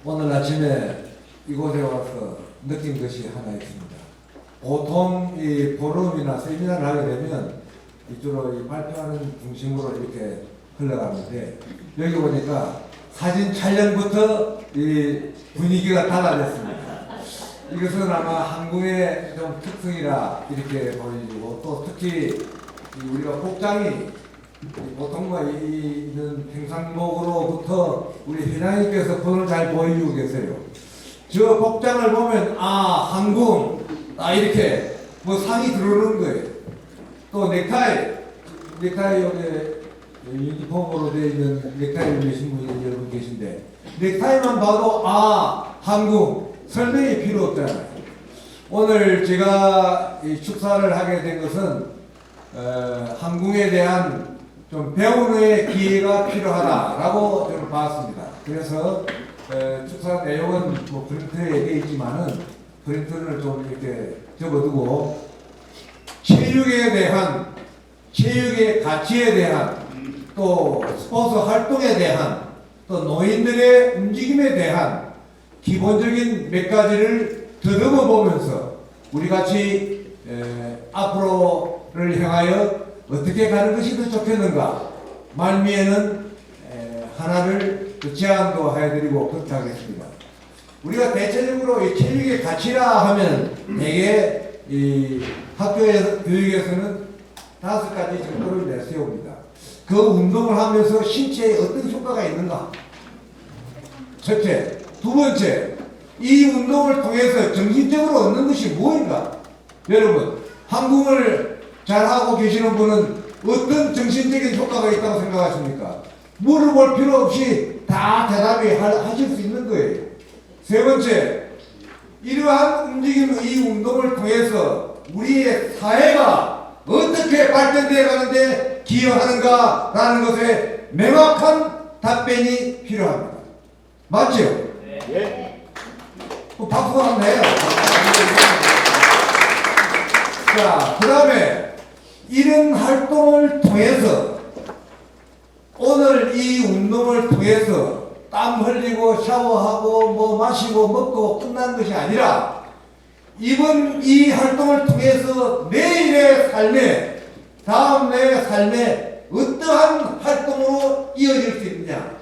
오늘 아침에 이곳에 와서 느낀 것이 하나 있습니다. 보통 이 포럼이나 세미나를 하게 되면 주로 이 발표하는 중심으로 이렇게 흘러가는데, 여기 보니까 사진 촬영부터 이 분위기가 달라졌습니다. 이것은 아마 한국의 좀 특성이라 이렇게 보여지고, 또 특히 우리가 복장이 보통 이런 행상복으로부터 우리 회장님께서 본을 잘 보여주고 계세요. 저 복장을 보면 한국 이렇게 뭐 상이 들어오는 거예요. 또 넥타이 여기 유니폼으로 되어 있는 넥타이를 메신 분이 여러분 계신데, 넥타이만 봐도 한국 설명이 필요 없잖아요. 오늘 제가 이 축사를 하게 된 것은 한국에 대한 좀 배우는 기회가 필요하다라고 저는 봤습니다. 그래서 축사 내용은 뭐 프린트에 되어 있지만은 프린트를 좀 이렇게 접어두고, 체육의 가치에 대한, 또 스포츠 활동에 대한, 또 노인들의 움직임에 대한 기본적인 몇 가지를 더듬어 보면서 우리 같이 앞으로를 향하여 어떻게 가는 것이 더 좋겠는가 말미에는 하나를 제안도 해드리고 그렇게 하겠습니다. 우리가 대체적으로 이 체육의 가치라 하면 대개 이 학교에서 교육에서는 5가지 정도를 내세웁니다. 그 운동을 하면서 신체에 어떤 효과가 있는가? 첫째. 두 번째, 이 운동을 통해서 정신적으로 얻는 것이 무엇인가? 여러분, 한국을 잘하고 계시는 분은 어떤 정신적인 효과가 있다고 생각하십니까? 물어볼 필요 없이 다 대답이 하실 수 있는 거예요. 세 번째, 이러한 움직임, 이 운동을 통해서 우리의 사회가 어떻게 발전되어 가는데 기여하는가라는 것에 명확한 답변이 필요합니다. 맞죠? 네. 박수 한번 해요. 자, 그 다음에 이런 활동을 통해서, 오늘 이 운동을 통해서 땀 흘리고 샤워하고 뭐 마시고 먹고 끝난 것이 아니라, 이번 이 활동을 통해서 내일의 삶에, 다음 내 삶에 어떠한 활동으로 이어질 수 있느냐,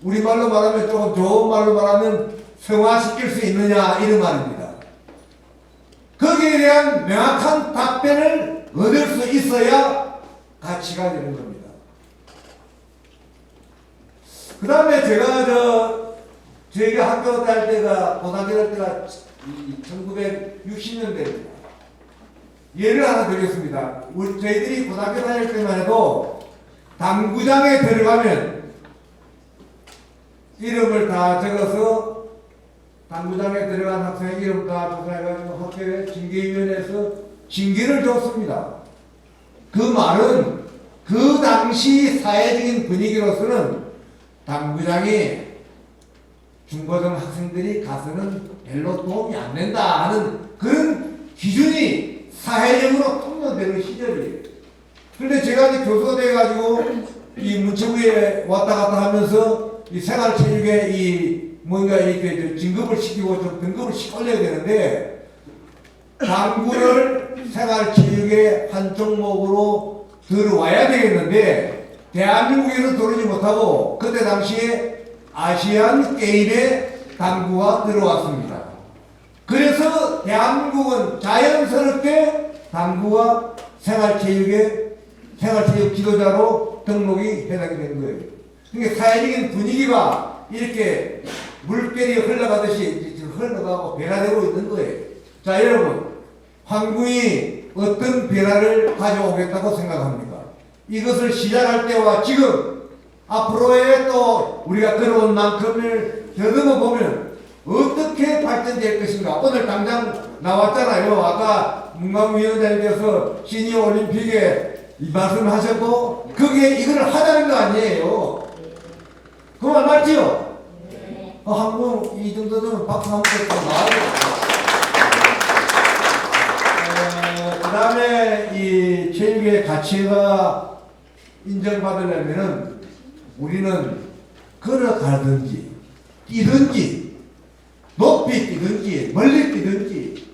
우리말로 말하면, 조금 좋은 말로 말하면 성화시킬 수 있느냐, 이런 말입니다. 거기에 대한 명확한 답변을 얻을 수 있어야 가치가 되는 겁니다. 그 다음에 저희가 학교 다닐 때가, 고등학교 다닐 때가 1960년대입니다. 예를 하나 드리겠습니다. 저희들이 고등학교 다닐 때만 해도 당구장에 들어가면 이름을 다 적어서, 당구장에 들어간 학생의 이름 다 조사해가지고 학교에 징계위원회에서 징계를 줬습니다. 그 말은 그 당시 사회적인 분위기로서는 당구장에 중고등 학생들이 가서는 별로 도움이 안 된다 하는 그런 기준이 사회적으로 통용되는 시절이에요. 그런데 제가 이제 교수가 돼가지고 이 문체부에 왔다 갔다 하면서 이 생활체육에 뭔가 이렇게 진급을 시키고 좀 등급을 시켜올려야 되는데, 당구를 생활체육의 한 종목으로 들어와야 되겠는데, 대한민국에서 들어오지 못하고 그때 당시에 아시안 게임에 당구가 들어왔습니다. 그래서 대한민국은 자연스럽게 당구가 생활체육 지도자로 등록이 해당이 된 거예요. 그러니까 사회적인 분위기가 이렇게 물결이 흘러가듯이 흘러가고 변화되고 있는 거예요. 자, 여러분, 한국이 어떤 변화를 가져오겠다고 생각합니까? 이것을 시작할 때와 지금 앞으로의 또 우리가 걸어온 만큼을 더듬어 보면 어떻게 발전될 것인가. 오늘 당장 나왔잖아요. 아까 문광위원장님께서 시니어 올림픽에 이 말씀하셨고, 그게 이걸 하자는 거 아니에요. 그 말 맞지요? 네. 한국 이 정도는 박수 한번 쳐 나와요. 그 다음에 이 체육의 가치가 인정받으려면은 우리는 걸어가든지 뛰든지 높이 뛰든지 멀리 뛰든지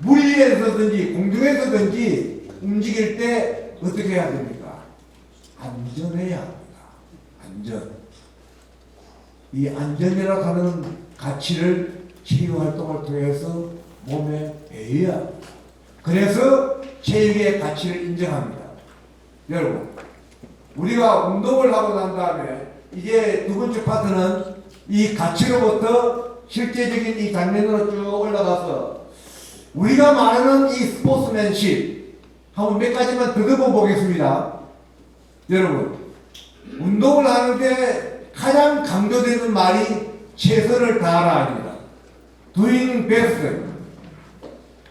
물 위에서든지 공중에서든지 움직일 때 어떻게 해야 됩니까? 안전해야 합니다. 안전. 이 안전이라고 하는 가치를 체육활동을 통해서 몸에 배워야 합니다. 그래서 체육의 가치를 인정합니다. 여러분, 우리가 운동을 하고 난 다음에 이제 두 번째 파트는 이 가치로부터 실제적인 이 장면으로 쭉 올라가서 우리가 말하는 이 스포츠맨십 한번 몇 가지만 더듬어 보겠습니다. 여러분, 운동을 하는데 가장 강조되는 말이 최선을 다하라 아닙니다. doing best.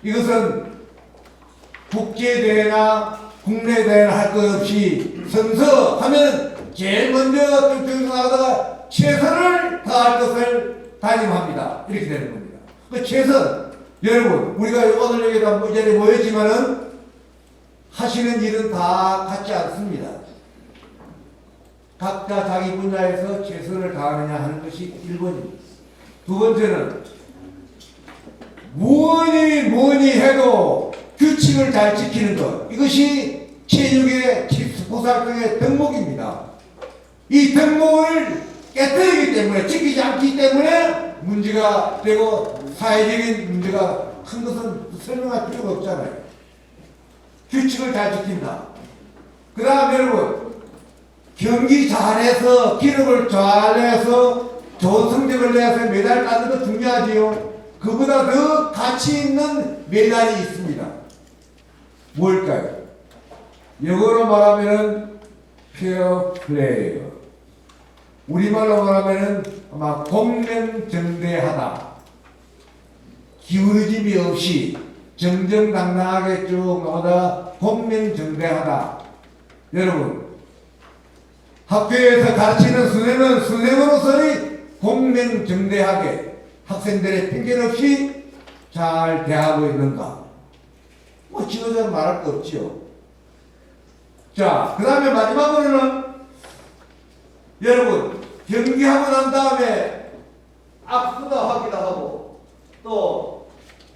이것은 국제대회나 국내 대회나 할 것 없이 선서 하면 제일 먼저 뚱뚱 나가다가 최선을 다할 것을 다짐합니다. 이렇게 되는 겁니다. 그 최선, 여러분, 우리가 오늘 여기다 이 자리에 모였지만은 하시는 일은 다 같지 않습니다. 각자 자기 분야에서 최선을 다하느냐 하는 것이 1번입니다. 두 번째는 뭐니 해도 규칙을 잘 지키는 것. 이것이 체육의 스포츠 활동의 덕목입니다. 이 덕목을 깨뜨리기 때문에, 지키지 않기 때문에 문제가 되고 사회적인 문제가 큰 것은 설명할 필요가 없잖아요. 규칙을 잘 지킨다. 그 다음 여러분, 경기 잘해서 기록을 잘해서 좋은 성적을 내서 메달 따는 거 중요하지요. 그보다 더 가치 있는 메달이 있습니다. 뭘까요? 영어로 말하면은 페어 플레이. 우리말로 말하면은 아마 공명정대하다. 기울어짐이 없이 정정당당하게 쭉 나오다 공명정대하다. 여러분, 학교에서 가르치는 선생은 선생으로서의 공명정대하게 학생들의 편견 없이 잘 대하고 있는가? 뭐 지도자는 말할 거 없지요. 자, 그 다음에 마지막으로는 여러분, 경기하고 난 다음에 악수도 하기도 하고 또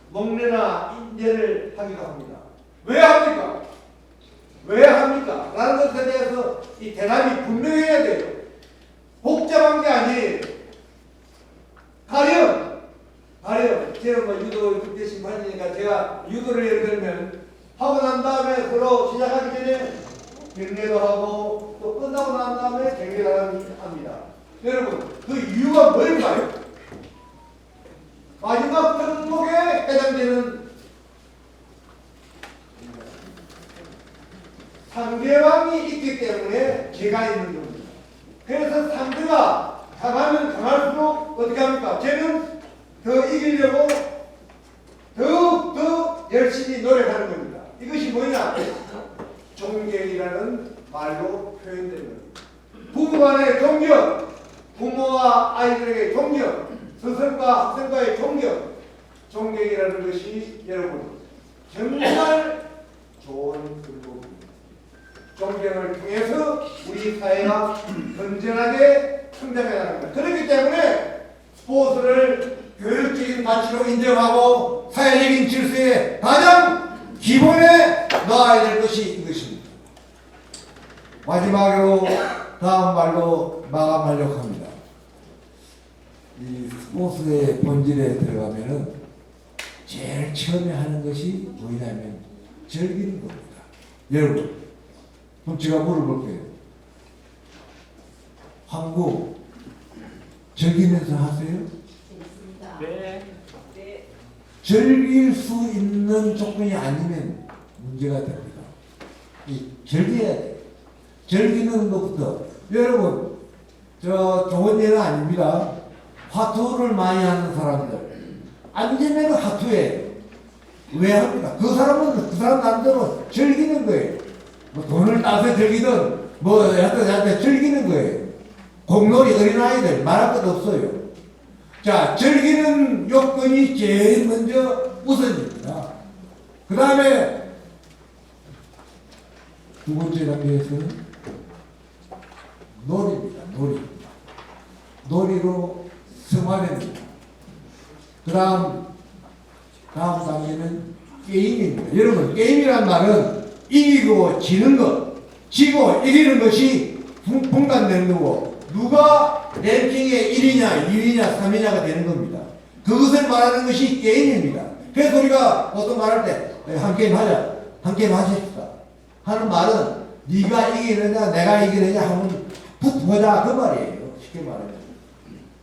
목례나 인제를 하기도 합니다. 왜 합니까? 왜 합니까? 라는 것에 대해서 이 대답이 분명해야 돼요. 복잡한 게 아니에요. 가령 제가 뭐 유도 국대 심판이니까 제가 유도를 예를 들면 하고 난 다음에 서로 시작하기 전에 경례도 하고 또 끝나고 난 다음에 경례를 합니다. 여러분, 그 이유가 뭘까요? 마지막 덕목에 해당되는 상대방이 있기 때문에 제가 있는 겁니다. 그래서 상대가 강하면 강할수록 어떻게 합니까? 쟤는 더 이기려고 더욱 열심히 노력하는 겁니다. 이것이 뭐냐? 존경이라는 말로 표현되는 겁니다. 부부 간의 존경, 부모와 아이들에게 존경, 스승과 학생과의 존경, 존경이라는 것이 여러분 정말 좋은 글복입니다. 존경을 통해서 우리 사회가 건전하게 성장해 나갑니다. 그렇기 때문에 스포츠를 교육적인 가치로 인정하고 사회적인 질서의 가장 기본에 넣어야 될 것이 이것입니다. 마지막으로 다음 말로 마감하려고 합니다. 이 스포츠의 본질에 들어가면은 제일 처음에 하는 것이 뭐냐면 즐기는 겁니다. 여러분, 그럼 제가 물어볼게요. 한국 즐기면서 하세요? 네. 즐길 수 있는 조건이 아니면 문제가 됩니다. 즐겨야 돼요. 즐기는 것부터. 여러분, 저 좋은 예는 아닙니다. 화투를 많이 하는 사람들. 안 되면 화투에 왜 합니까? 그 사람은 그 사람 나름대로 즐기는 거예요. 뭐 돈을 따서 즐기든 뭐 하여튼 즐기는 거예요. 공놀이 어린아이들 말할 것도 없어요. 자, 즐기는 요건이 제일 먼저 우선입니다. 그 다음에 두 번째 단계에서는 놀이입니다. 놀이로 승화됩니다. 다음 단계는 게임입니다. 여러분, 게임이란 말은 이기고 지는 것, 지고 이기는 것이 분간되는 거고, 누가 랭킹의 1위냐, 2위냐, 3위냐가 되는 겁니다. 그것을 말하는 것이 게임입니다. 그래서 우리가 보통 말할 때, 한 게임 하자, 한 게임 하십시다 하는 말은, 네가 이기느냐, 내가 이기느냐 하면 붙어보자, 그 말이에요. 쉽게 말하면.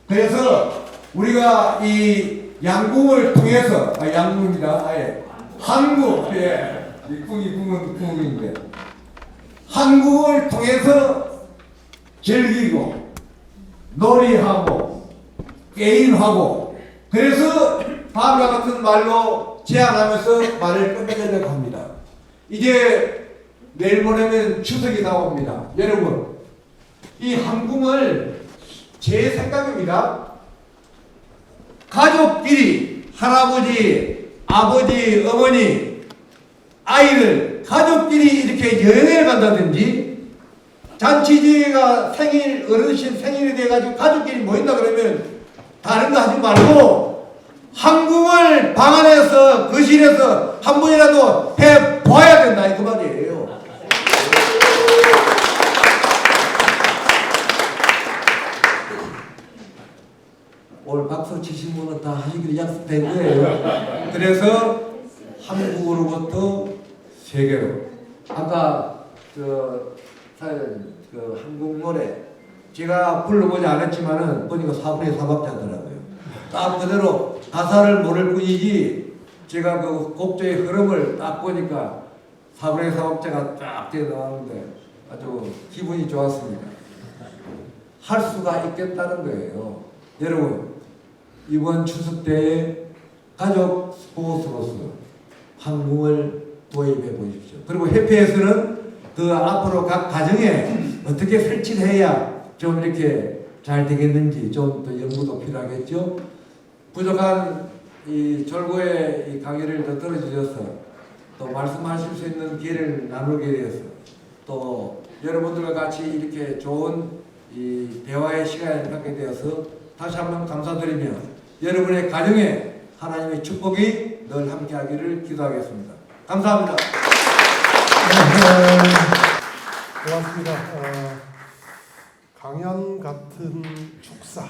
그래서 우리가 이 양궁을 통해서, 양궁입니다. 아예. 한국, 예. 이 궁이 궁인데. 한국을 통해서 즐기고, 놀이하고, 게임하고, 그래서 다음과 같은 말로 제안하면서 말을 끝내려고 합니다. 이제 내일 모레면 추석이 다가옵니다. 여러분, 이 한궁을 제 생각입니다. 가족끼리, 할아버지, 아버지, 어머니, 아이들, 가족끼리 이렇게 여행을 간다든지, 잔치제가 생일, 어르신 생일이 돼가지고 가족끼리 모인다 그러면 다른 거 하지 말고 한궁을 방 안에서, 거실에서 한 번이라도 해 보아야 된다, 이 그 말이에요. 오늘 박수 치신 분은 다 하시기로 약속된 거예요. 그래서 한국으로부터 세계로. 아까 그 한국 노래 제가 불러보지 않았지만은 보니까 4분의 4박자더라고요. 딱 그대로 가사를 모를 뿐이지 제가 그 곡조의 흐름을 딱 보니까 4분의 4박자가 쫙 되어 나왔는데 아주 기분이 좋았습니다. 할 수가 있겠다는 거예요. 여러분, 이번 추석 때에 가족 스포츠로서 한궁을 도입해 보십시오. 그리고 협회에서는 그 앞으로 각 가정에 어떻게 설치를 해야 좀 이렇게 잘 되겠는지 좀 더 연구도 필요하겠죠. 부족한 이 절고의 이 강의를 더 들어주셔서 또 말씀하실 수 있는 기회를 나누게 되어서 또 여러분들과 같이 이렇게 좋은 이 대화의 시간을 갖게 되어서 다시 한번 감사드리며 여러분의 가정에 하나님의 축복이 늘 함께하기를 기도하겠습니다. 감사합니다. 고맙습니다. 강연 같은 축사.